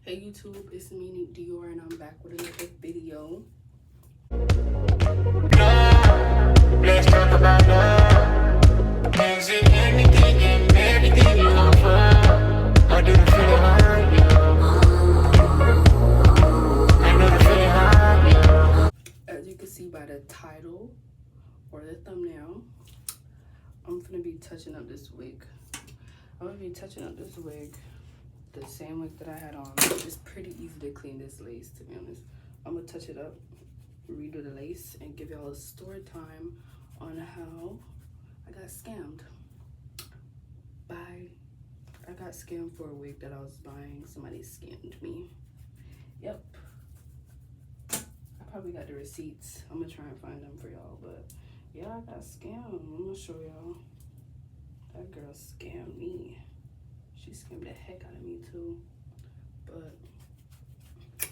Hey YouTube, it's me Dior and I'm back with another video. Let's talk about love. Is it anything and everything you offer? I do the feeling hurt you. I know the feeling hurt you. As you can see by the title or the thumbnail, I'm gonna be touching up this wig. I'm gonna be touching up this wig the same wig that I had on. It's pretty easy to clean this lace, to be honest. I'm gonna touch it up, redo the lace, and give y'all a story time on how I got scammed. I got scammed for a wig that I was buying. Somebody scammed me. Yep. I probably got the receipts. I'm gonna try and find them for y'all, but yeah, I got scammed. I'm gonna show y'all. That girl scammed me. She scammed the heck out of me too. But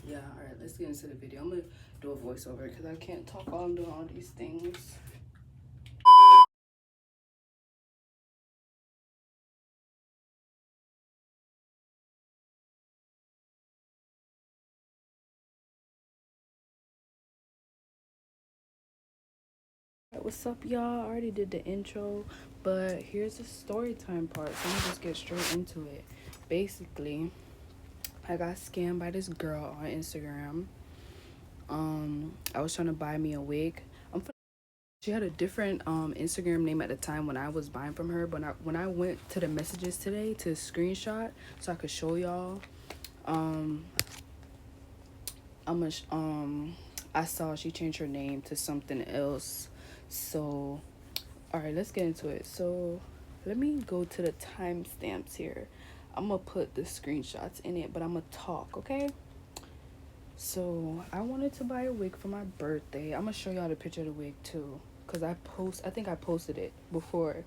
yeah, all right, let's get into the video. I'm gonna do a voiceover because I can't talk while I'm doing all these things. What's up, y'all? I already did the intro, but here's the story time part, so I'm gonna just get straight into it. Basically, I got scammed by this girl on Instagram. I was trying to buy me a wig. She had a different Instagram name at the time when I was buying from her, but when I went to the messages today to screenshot so I could show y'all, I saw she changed her name to something else. So all right, let's get into it. So let me go to the timestamps here. I'm gonna put the screenshots in it, but I'm gonna talk, okay? So I wanted to buy a wig for my birthday. I'm gonna show y'all the picture of the wig too, cause I think I posted it before.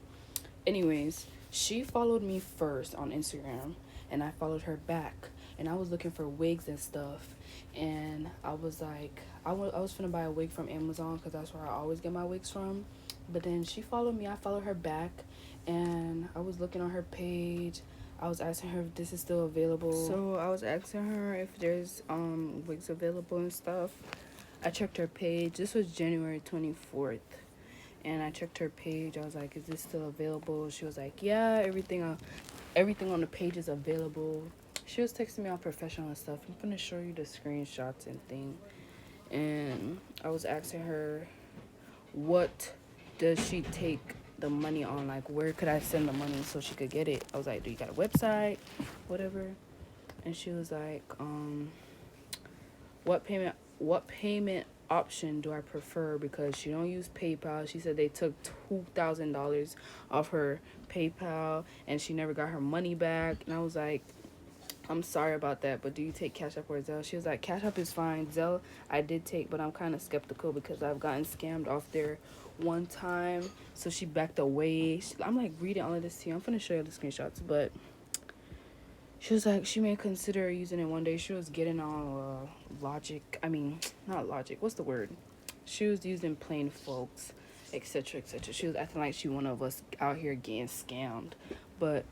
Anyways, she followed me first on Instagram, and I followed her back, and I was looking for wigs and stuff, and I was like, I was finna buy a wig from Amazon, because that's where I always get my wigs from. But then she followed me, I followed her back, and I was looking on her page. I was asking her if this is still available. So I was asking her if there's wigs available and stuff. I checked her page. This was January 24th. And I checked her page. I was like, is this still available? She was like, yeah, everything on the page is available. She was texting me all professional and stuff. I'm gonna show you the screenshots and thing. And I was asking her, what does she take the money on? Like, where could I send the money so she could get it? I was like, do you got a website? Whatever. And she was like, what payment option do I prefer? Because she don't use PayPal. She said they took $2,000 off her PayPal and she never got her money back. And I was like, I'm sorry about that, but do you take Cash App or Zelle? She was like, Cash App is fine. Zelle I did take, but I'm kind of skeptical because I've gotten scammed off there one time. So she backed away. I'm like reading all of this to you. I'm gonna show you the screenshots, but she was like, she may consider using it one day. She was getting all not logic. What's the word? She was using plain folks, etc., etc. She was acting like she one of us out here getting scammed, but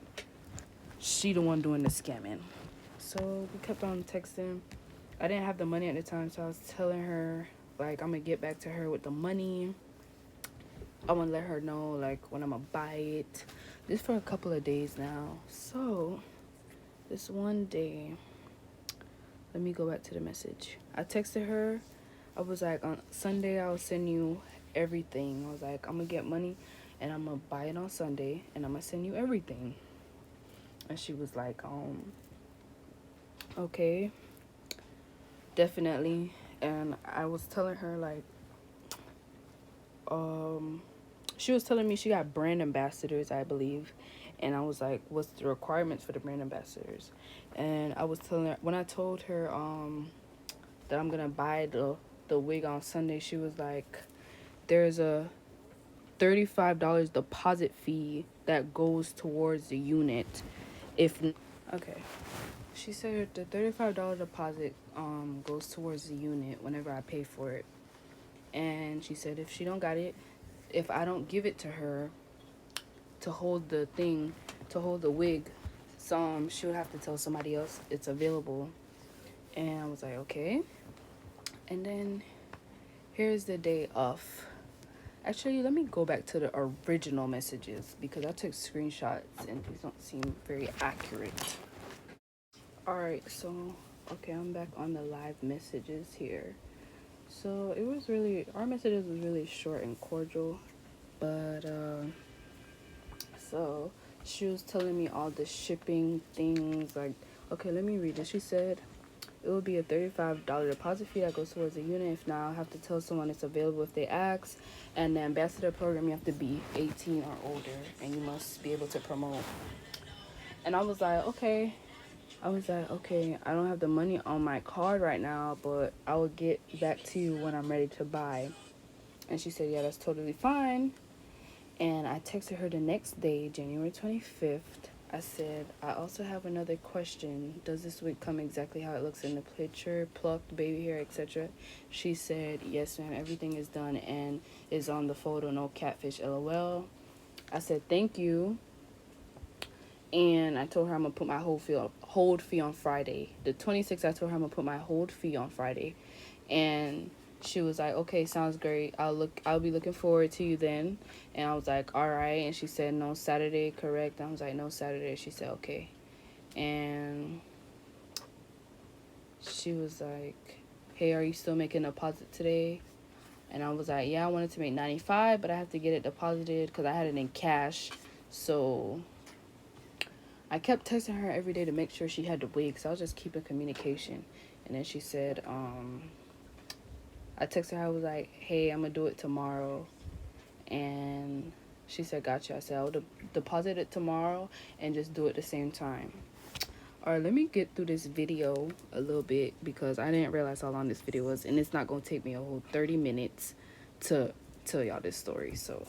she the one doing the scamming. So we kept on texting. I didn't have the money at the time, so I was telling her, like, I'm gonna get back to her with the money. I want to let her know, like, when I'm gonna buy it. This for a couple of days now. So this one day, let me go back to the message. I texted her. I was like, on Sunday I'll send you everything. I was like, I'm gonna get money and I'm gonna buy it on Sunday and I'm gonna send you everything. And she was like, okay, definitely. And I was telling her, like, she was telling me she got brand ambassadors, I believe. And I was like, what's the requirements for the brand ambassadors? And I was telling her, when I told her that I'm gonna buy the wig on Sunday, she was like, there's a $35 deposit fee that goes towards the unit. Okay, she said the $35 deposit goes towards the unit whenever I pay for it. And she said if she don't got it, if I don't give it to her to hold the wig, she'll have to tell somebody else it's available. And I was like, okay. And then here's the day of. Actually, let me go back to the original messages because I took screenshots and these don't seem very accurate. Alright, so okay, I'm back on the live messages here. So it was really, our messages was really short and cordial, but so she was telling me all the shipping things. Like, okay, let me read it. She said it will be a $35 deposit fee that goes towards the unit. If not, I'll have to tell someone it's available if they ask. And the ambassador program, you have to be 18 or older, and you must be able to promote. And I was like, okay. I was like, okay, I don't have the money on my card right now, but I will get back to you when I'm ready to buy. And she said, yeah, that's totally fine. And I texted her the next day, January 25th. I said, I also have another question. Does this wig come exactly how it looks in the picture? Plucked, baby hair, etc.? She said, yes, ma'am. Everything is done and is on the photo. No catfish, LOL. I said, thank you. And I told her I'm going to put my hold fee on Friday. The 26th, I told her I'm going to put my hold fee on Friday. And she was like, okay, sounds great. I'll be looking forward to you then. And I was like, all right. And she said, no, Saturday, correct? And I was like, no, Saturday. She said, okay. And she was like, hey, are you still making a deposit today? And I was like, yeah, I wanted to make 95, but I have to get it deposited because I had it in cash. So I kept texting her every day to make sure she had the wig, so I was just keeping communication. And then she said, I texted her, I was like, hey, I'm gonna do it tomorrow. And she said, gotcha. I said, I'll deposit it tomorrow and just do it the same time. All right, let me get through this video a little bit because I didn't realize how long this video was, and it's not gonna take me a whole 30 minutes to tell y'all this story. So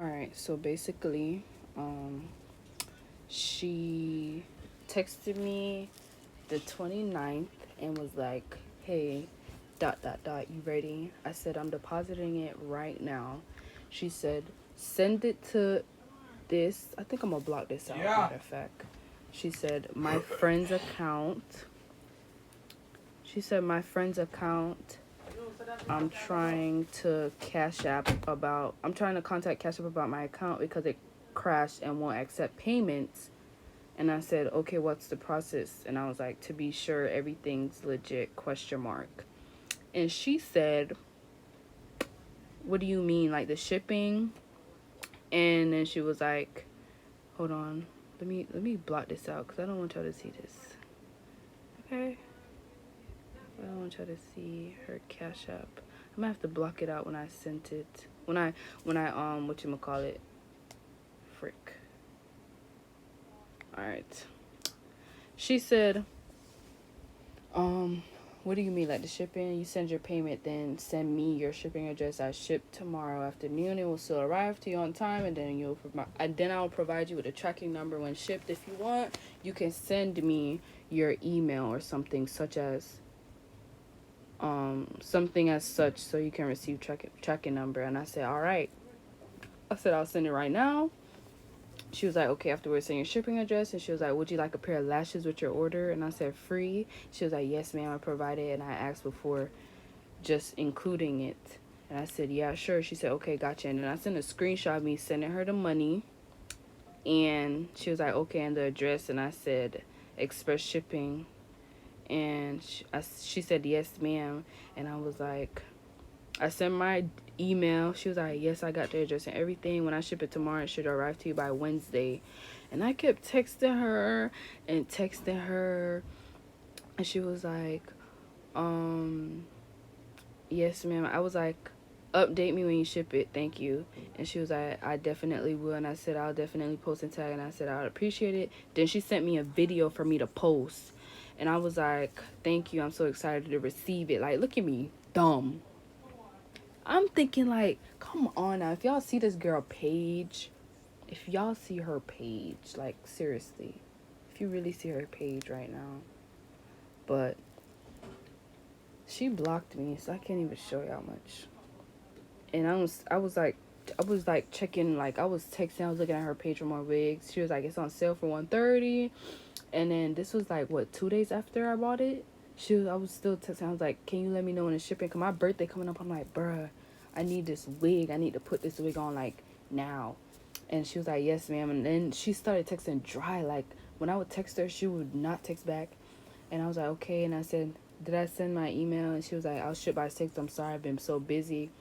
All right, so basically, um, she texted me the 29th and was like, hey, dot, dot, dot, you ready? I said, I'm depositing it right now. She said, send it to this. I think I'm going to block this out, matter of fact. She said, my friend's account. She said, my friend's account. I'm trying to contact Cash App about my account because it crashed and won't accept payments. And I said, okay, what's the process? And I was like, to be sure everything's legit, question mark. And she said, what do you mean, like the shipping? And then she was like, hold on, let me block this out because I don't want y'all to see this. Okay? I don't want y'all to see her Cash App. I'm gonna have to block it out when I sent it. When I whatchamacallit? Frick. Alright. She said, what do you mean, like the shipping? You send your payment, then send me your shipping address. I ship tomorrow afternoon. It will still arrive to you on time, and then I'll provide you with a tracking number when shipped. If you want, you can send me your email or something something as such, so you can receive tracking number. And I said, all right. I said, I'll send it right now. She was like, okay, afterwards, send your shipping address. And she was like, would you like a pair of lashes with your order? And I said, free. She was like, yes, ma'am, I provided. And I asked before just including it. And I said, yeah, sure. She said, okay, gotcha. And then I sent a screenshot of me sending her the money. And she was like, okay, and the address. And I said, express shipping. And she said, yes, ma'am. And I was like, I sent my email. She was like, yes, I got the address and everything. When I ship it tomorrow, it should arrive to you by Wednesday. And I kept texting her and texting her. And she was like, yes, ma'am. I was like, update me when you ship it. Thank you. And she was like, I definitely will. And I said, I'll definitely post and tag. And I said, I would appreciate it. Then she sent me a video for me to post. And I was like, thank you. I'm so excited to receive it. Like, look at me. Dumb. I'm thinking, like, come on now. If y'all see this girl page, if y'all see her page, like, seriously, if you really see her page right now. But she blocked me, so I can't even show y'all much. And I was like checking, like, I was texting, I was looking at her page for more wigs. She was like, it's on sale for $130. And then this was like, what, 2 days after I bought it? I was still texting. I was like, can you let me know when it's shipping? Because my birthday coming up. I'm like, bruh, I need this wig. I need to put this wig on, like, now. And she was like, yes, ma'am. And then she started texting dry. Like, when I would text her, she would not text back. And I was like, okay. And I said, did I send my email? And she was like, I'll ship by 6. I'm sorry, I've been so busy.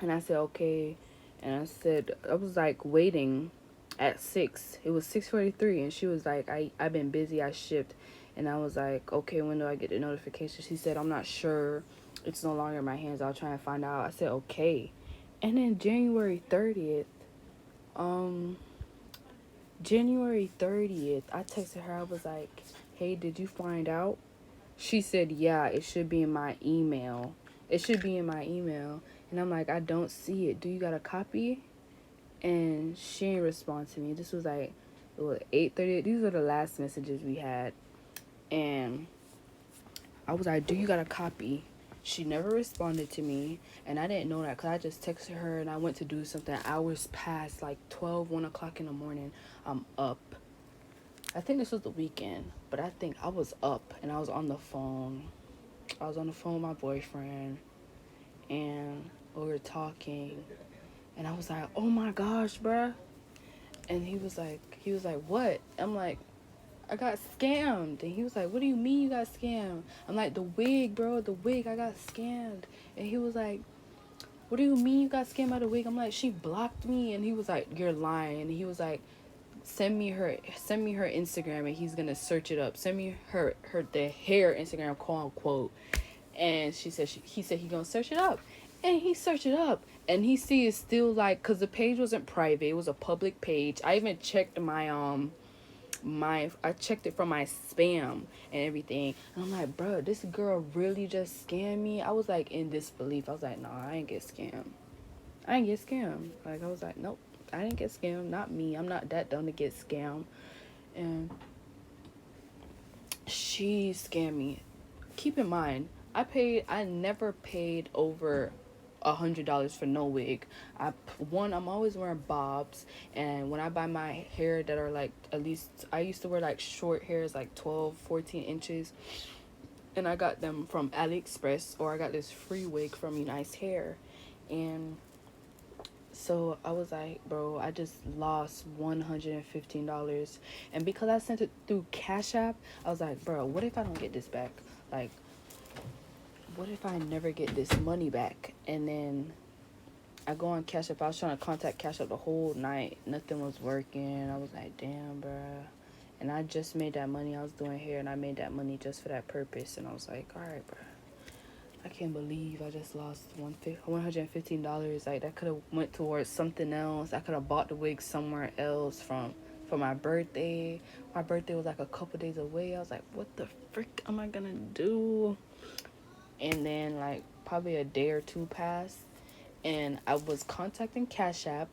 And I said, okay. And I said, I was, like, waiting at 6. It was 6:43. And she was like, I've been busy. I shipped. And I was like, okay, when do I get the notification? She said, I'm not sure. It's no longer in my hands. I'll try and find out. I said, okay. And then January 30th, I texted her. I was like, hey, did you find out? She said, yeah, it should be in my email. It should be in my email. And I'm like, I don't see it. Do you got a copy? And she didn't respond to me. This was like, it was 8:30. These were the last messages we had. And I was like, do you got a copy? She never responded to me. And I didn't know that because I just texted her and I went to do something. Hours passed, like 1 o'clock in the morning. I'm up. I think this was the weekend. But I think I was up and I was on the phone. I was on the phone with my boyfriend. And we were talking. And I was like, oh my gosh, bruh. And he was like, what? I'm like, I got scammed. And he was like, what do you mean you got scammed? I'm like, the wig, bro, the wig, I got scammed. And he was like, what do you mean you got scammed by the wig? I'm like, she blocked me. And he was like, you're lying. And he was like, send me her Instagram and he's gonna search it up. Send me the hair Instagram, quote unquote. And he said he gonna search it up. And he searched it up and he see it's still like, cause the page wasn't private, it was a public page. I even checked I checked it from my spam and everything. And I'm like, bro, this girl really just scammed me. I was like in disbelief. I was like, nah, I ain't get scammed. Like, I was like, nope. I didn't get scammed. Not me. I'm not that dumb to get scammed. And she scammed me. Keep in mind, I never paid over $100 for no wig. I'm always wearing bobs, and when I buy my hair that are like, at least I used to wear like short hairs like 12, 14 inches, and I got them from AliExpress, or I got this free wig from Nice Hair. And so I was like, bro, I just lost $115. And because I sent it through Cash App, I was like, bro, what if I don't get this back? Like, what if I never get this money back? And then I go on Cash App. I was trying to contact Cash App the whole night. Nothing was working. I was like, damn, bro. And I just made that money. I was doing hair, and I made that money just for that purpose. And I was like, all right, bro. I can't believe I just lost $115. Like, that could have went towards something else. I could have bought the wig somewhere else for my birthday. My birthday was like a couple days away. I was like, what the frick am I gonna do? And then like probably a day or two passed, and I was contacting Cash App.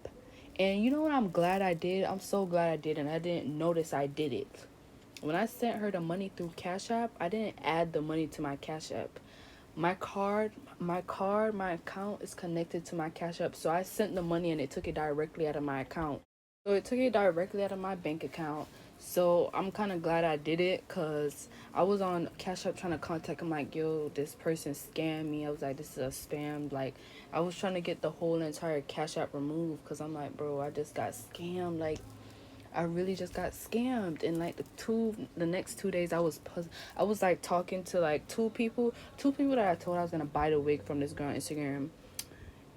And you know what I'm glad I did? I'm so glad I did, and I didn't notice I did it. When I sent her the money through Cash App, I didn't add the money to my Cash App. My account is connected to my Cash App. So I sent the money and it took it directly out of my account. So it took it directly out of my bank account. So I'm kind of glad I did it, because I was on Cash App trying to contact him like, yo, this person scammed me. I was like, this is a spam. Like, I was trying to get the whole entire Cash App removed, because I'm like, bro, I just got scammed. Like, I really just got scammed. And like the next 2 days, I was like talking to like two people that I told I was gonna buy the wig from this girl on Instagram.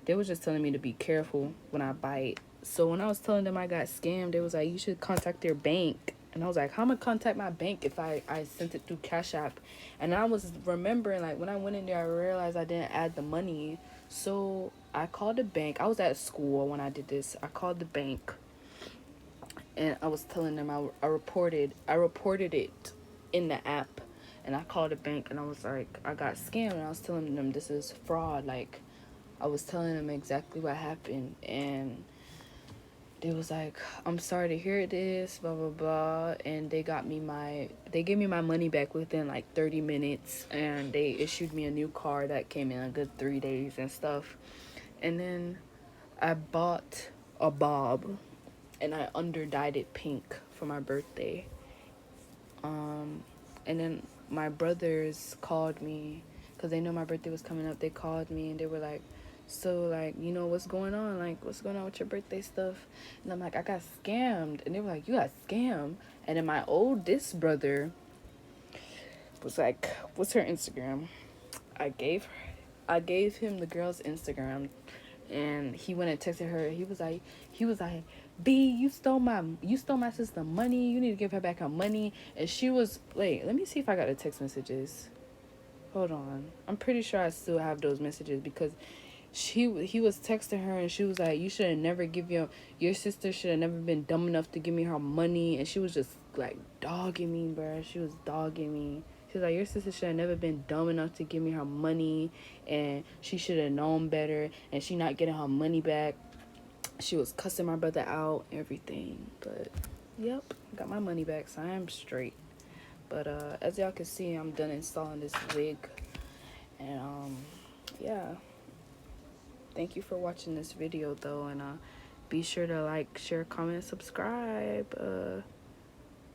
They was just telling me to be careful when I buy it. So when I was telling them I got scammed, they was like, you should contact their bank. And I was like, how am I contact my bank if I sent it through Cash App? And I was remembering, like, when I went in there, I realized I didn't add the money. So I called the bank. I was at school when I did this. I called the bank, and I was telling them I reported it in the app. And I called the bank, and I was like, I got scammed. And I was telling them this is fraud. Like, I was telling them exactly what happened. And they was like, I'm sorry to hear this, blah blah blah. And they gave me my money back within like 30 minutes, and they issued me a new card that came in a good 3 days and stuff. And then I bought a bob, and I underdyed it pink for my birthday. And then my brothers called me, because they know my birthday was coming up. They called me, and they were like, so, like, you know, what's going on? Like, what's going on with your birthday stuff? And I'm like, I got scammed. And they were like, you got scammed? And then my oldest brother was like, what's her Instagram? I gave him the girl's Instagram, and he went and texted her. He was like, B, you stole my sister money. You need to give her back her money. And she was, wait, let me see if I got the text messages. Hold on. I'm pretty sure I still have those messages, because he was texting her, and she was like, you should have never give your sister should have never been dumb enough to give me her money. And she was just like dogging me, bro. She was dogging me. She was like, your sister should have never been dumb enough to give me her money, and she should have known better, and she not getting her money back. She was cussing my brother out, everything. But yep, got my money back, so I am straight. But as y'all can see, I'm done installing this wig. And yeah, thank you for watching this video though. And be sure to like, share, comment, subscribe,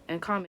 and comment.